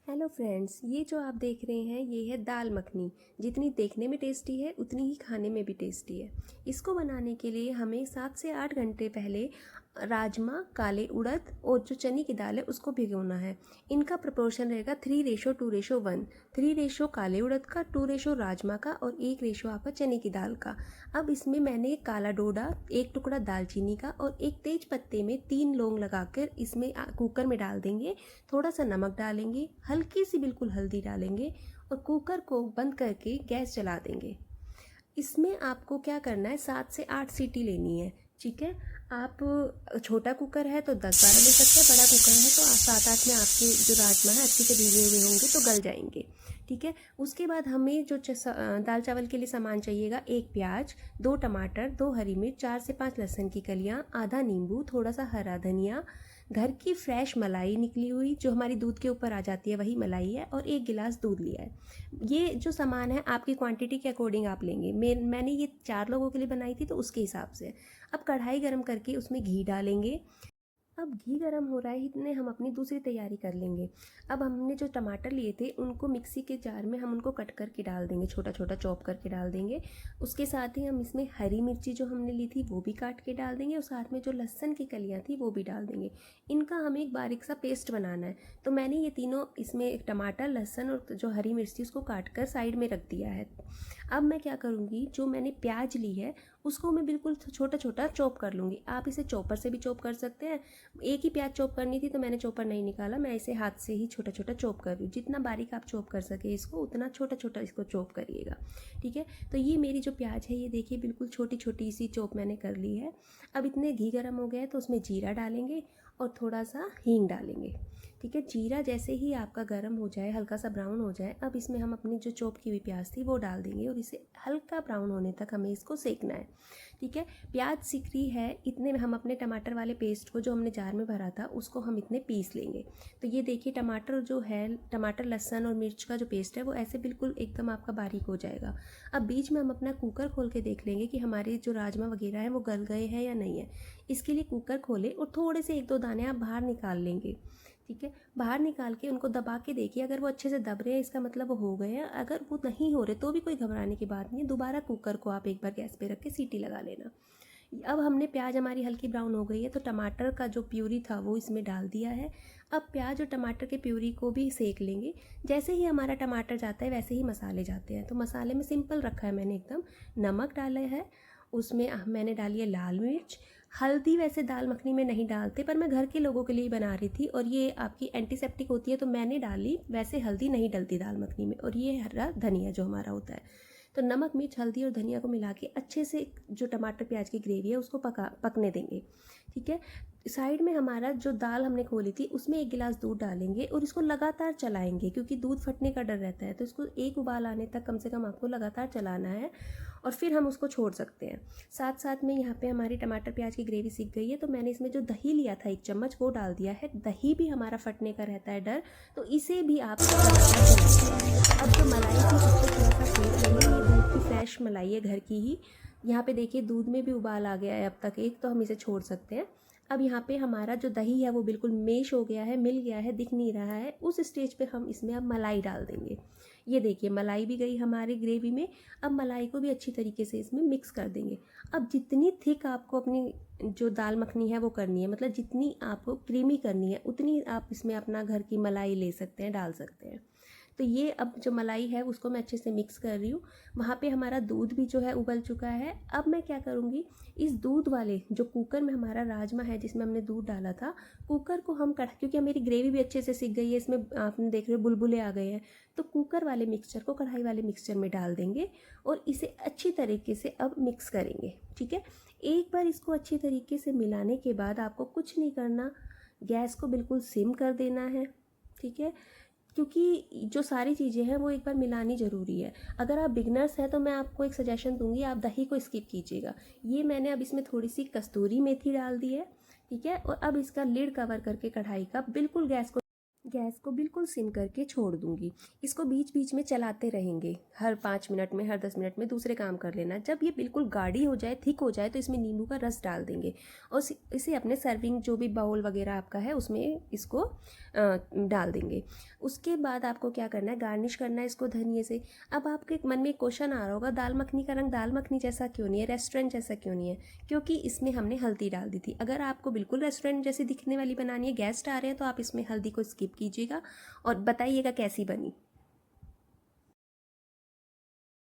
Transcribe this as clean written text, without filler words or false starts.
Hello friends, ये जो आप देख रहे हैं ये है दाल मखनी। जितनी देखने में टेस्टी है उतनी ही खाने में भी टेस्टी है। इसको बनाने के लिए हमें 7 से 8 घंटे पहले राजमा, काले उड़द और जो चने की दाल है उसको भिगोना है। इनका प्रोपोर्शन रहेगा 3:2:1। 3 काले उड़द का, 2 राजमा का और 1 आपका चने की दाल का। अब इसमें मैंने काला डोडा, 1 टुकड़ा दालचीनी का और 1 तेज पत्ते में 3 लौंग लगाकर इसमें कुकर में डाल देंगे। थोड़ा सा नमक डालेंगे, हल्की सी बिल्कुल हल्दी डालेंगे और कुकर को बंद करके गैस जला देंगे। इसमें आपको क्या करना है, 7 से 8 सीटी लेनी है। ठीक है, आप छोटा कुकर है तो 10-12 ले सकते हैं, बड़ा कुकर है तो 7-8 में आपके जो राजमा है अच्छे से भीगे हुए होंगे तो गल जाएंगे। ठीक है, उसके बाद हमें जो दाल चावल के लिए सामान चाहिएगा, 1 प्याज, 2 टमाटर, 2 हरी मिर्च, 4 से 5 लहसुन की कलियाँ, आधा नींबू, थोड़ा सा हरा धनिया, घर की फ्रेश मलाई निकली हुई जो हमारी दूध के ऊपर आ जाती है वही मलाई है, और 1 गिलास दूध लिया है। ये जो सामान है आपकी क्वांटिटी के अकॉर्डिंग आप लेंगे। मैंने ये 4 लोगों के लिए बनाई थी तो उसके हिसाब से। अब कढ़ाई गरम करके उसमें घी डालेंगे। अब घी गरम हो रहा है, इतने हम अपनी दूसरी तैयारी कर लेंगे। अब हमने जो टमाटर लिए थे उनको मिक्सी के जार में हम उनको कट करके डाल देंगे, छोटा छोटा चॉप करके डाल देंगे। उसके साथ ही हम इसमें हरी मिर्ची जो हमने ली थी वो भी काट के डाल देंगे और साथ में जो लहसुन की कलियाँ थी वो भी डाल देंगे। इनका हमें एक बारीक सा पेस्ट बनाना है। तो मैंने ये तीनों इसमें एक टमाटर, लहसुन और जो हरी मिर्ची उसको काट कर साइड में रख दिया है। अब मैं क्या करूँगी, जो मैंने प्याज ली है उसको मैं बिल्कुल छोटा छोटा चॉप कर लूँगी। आप इसे चॉपर से भी चॉप कर सकते हैं। एक ही प्याज चॉप करनी थी तो मैंने चॉपर नहीं निकाला, मैं इसे हाथ से ही छोटा छोटा चॉप कर रही हूँ। जितना बारीक आप चॉप कर सके इसको उतना छोटा छोटा इसको चॉप करिएगा। ठीक है, तो ये मेरी जो प्याज है ये देखिए बिल्कुल छोटी छोटी सी चॉप मैंने कर ली है। अब इतने घी गर्म हो गया है तो उसमें जीरा डालेंगे और थोड़ा सा हींग डालेंगे। ठीक है, जीरा जैसे ही आपका गर्म हो जाए, हल्का सा ब्राउन हो जाए, अब इसमें हम अपनी जो चॉप की हुई प्याज थी वो डाल देंगे और इसे हल्का ब्राउन होने तक हमें इसको सेकना है। ठीक है, प्याज सिक रही है, इतने में हम अपने टमाटर वाले पेस्ट को जो हमने जार में भरा था उसको हम इतने पीस लेंगे। तो ये देखिए टमाटर जो है, टमाटर, लहसुन और मिर्च का जो पेस्ट है वो ऐसे बिल्कुल एकदम आपका बारीक हो जाएगा। अब बीच में हम अपना कुकर खोल के देख लेंगे कि हमारे जो राजमा वगैरह है वो गल गए हैं या नहीं है। इसके लिए कुकर खोलें और थोड़े से 1-2 दाने आप बाहर निकाल लेंगे। ठीक है, बाहर निकाल के उनको दबा के देखिए, अगर वो अच्छे से दब रहे हैं इसका मतलब वो हो गए हैं। अगर वो नहीं हो रहे तो भी कोई घबराने की बात नहीं है, दोबारा कुकर को आप एक बार गैस पे रख के सीटी लगा लेना। अब हमने प्याज हमारी हल्की ब्राउन हो गई है तो टमाटर का जो प्यूरी था वो इसमें डाल दिया है। अब प्याज और टमाटर के प्यूरी को भी सेक लेंगे। जैसे ही हमारा टमाटर जाता है वैसे ही मसाले जाते हैं। तो मसाले में सिंपल रखा है मैंने एकदम। नमक डाला है, उसमें मैंने डाली है लाल मिर्च, हल्दी वैसे दाल मखनी में नहीं डालते पर मैं घर के लोगों के लिए बना रही थी और ये आपकी एंटीसेप्टिक होती है तो मैंने डाली, वैसे हल्दी नहीं डलती दाल मखनी में। और ये हरा धनिया जो हमारा होता है, तो नमक, मिर्च, हल्दी और धनिया को मिला के अच्छे से जो टमाटर प्याज की ग्रेवी है उसको पकने देंगे। ठीक है, साइड में हमारा जो दाल हमने खोली थी उसमें 1 गिलास दूध डालेंगे और इसको लगातार चलाएंगे क्योंकि दूध फटने का डर रहता है। तो इसको एक उबाल आने तक कम से कम आपको लगातार चलाना है और फिर हम उसको छोड़ सकते हैं। साथ साथ में यहाँ पे हमारी टमाटर प्याज की ग्रेवी सीख गई है तो मैंने इसमें जो दही लिया था 1 चम्मच वो डाल दिया है। दही भी हमारा फटने का रहता है डर, तो इसे भी आप लगातार चलाएंगे। अब जो मलाई थी उसको थोड़ा सा सेक लेंगे। ये दूध की फ्रेश मलाई है घर की ही। यहाँ पे देखिए दूध में भी उबाल आ गया है अब तक एक, तो हम इसे छोड़ सकते हैं। अब यहाँ पे हमारा जो दही है वो बिल्कुल मेश हो गया है, मिल गया है, दिख नहीं रहा है। उस स्टेज पे हम इसमें अब मलाई डाल देंगे। ये देखिए मलाई भी गई हमारी ग्रेवी में। अब मलाई को भी अच्छी तरीके से इसमें मिक्स कर देंगे। अब जितनी थिक आपको अपनी जो दाल मखनी है वो करनी है, मतलब जितनी आपको क्रीमी करनी है उतनी आप इसमें अपना घर की मलाई ले सकते हैं, डाल सकते हैं। तो ये अब जो मलाई है उसको मैं अच्छे से मिक्स कर रही हूँ। वहाँ पे हमारा दूध भी जो है उबल चुका है। अब मैं क्या करूँगी, इस दूध वाले जो कुकर में हमारा राजमा है जिसमें हमने दूध डाला था, कुकर को हम क्योंकि मेरी ग्रेवी भी अच्छे से सिक गई है, इसमें आपने देख रहे हो बुलबुले आ गए हैं, तो कुकर वाले मिक्सचर को कढ़ाई वाले मिक्सचर में डाल देंगे और इसे अच्छी तरीके से अब मिक्स करेंगे। ठीक है, एक बार इसको अच्छी तरीके से मिलाने के बाद आपको कुछ नहीं करना, गैस को बिल्कुल सिम कर देना है। ठीक है, क्योंकि जो सारी चीज़ें हैं वो एक बार मिलानी ज़रूरी है। अगर आप बिगनर्स हैं तो मैं आपको एक सजेशन दूंगी, आप दही को स्किप कीजिएगा। ये मैंने अब इसमें थोड़ी सी कस्तूरी मेथी डाल दी है। ठीक है, और अब इसका लिड कवर करके कढ़ाई का बिल्कुल गैस को गैस को बिल्कुल सिम करके छोड़ दूंगी। इसको बीच बीच में चलाते रहेंगे, हर 5 मिनट में, हर 10 मिनट में दूसरे काम कर लेना। जब ये बिल्कुल गाढ़ी हो जाए, थिक हो जाए, तो इसमें नींबू का रस डाल देंगे और इसे अपने सर्विंग जो भी बाउल वगैरह आपका है उसमें इसको डाल देंगे। उसके बाद आपको क्या करना है, गार्निश करना है इसको धनिए से। अब आपके मन में एक क्वेश्चन आ रहा होगा, दाल मखनी का रंग दाल मखनी जैसा क्यों नहीं है, रेस्टोरेंट जैसा क्यों नहीं है? क्योंकि इसमें हमने हल्दी डाल दी थी। अगर आपको बिल्कुल रेस्टोरेंट जैसी दिखने वाली बनानी है, गेस्ट आ रहे हैं, तो आप इसमें हल्दी को स्किप कीजिएगा और बताइएगा कैसी बनी।